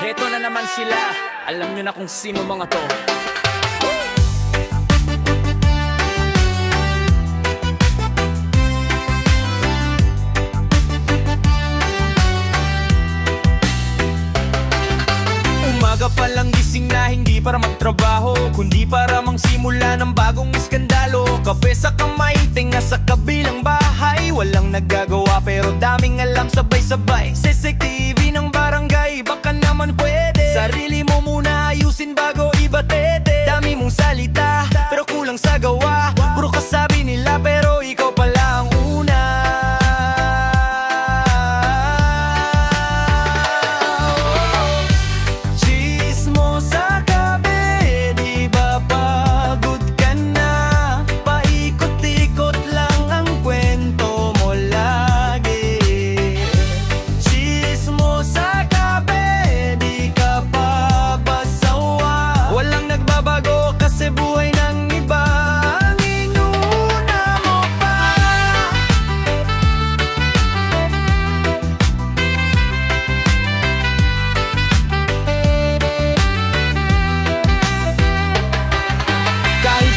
Eto na naman sila, alam nyo na kung sino mga to. Umaga pa lang gising na hindi para magtrabaho, kundi para mangsimula ng bagong iskandalo. Kape sa kamay, tinga sa kabilang bahay. Walang nagagawa pero daming alam sabay-sabay. CCTV ng barangay, baka naman pwede. Sarili mo muna ayusin bago iba tete. Dami mong salita pero kulang sa gawa. Puro kasabi nila pero ikaw pala ang una.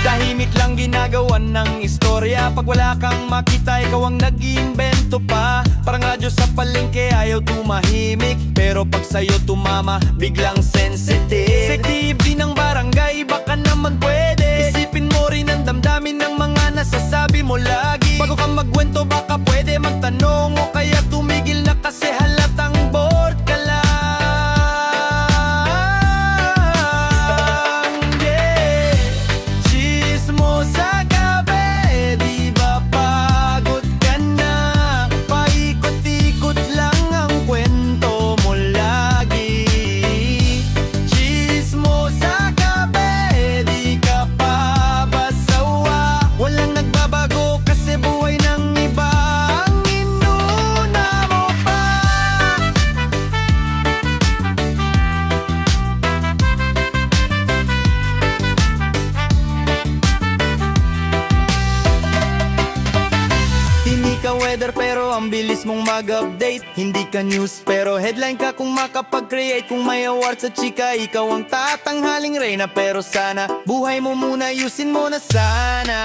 Tahimik lang ginagawan ng istorya. Pag wala kang makita, ikaw ang nag-iimbento pa. Parang radyo sa palengke, ayaw tumahimik. Pero pag sa'yo tumama, biglang sensitive. CCTV ng barangay, baka naman pwede. Isipin mo rin ang damdamin ng mga nasasabi mo lagi. Bago ka magkwento, baka pwede magtanong. O kaya tumigil na kasi halatang bored ka lang. Weather pero ang bilis mong mag-update. Hindi ka news pero headline ka kung makapag-create. Kung may award sa chika, ikaw ang tatanghaling reyna. Pero sana, buhay mo muna, ayusin mo na sana.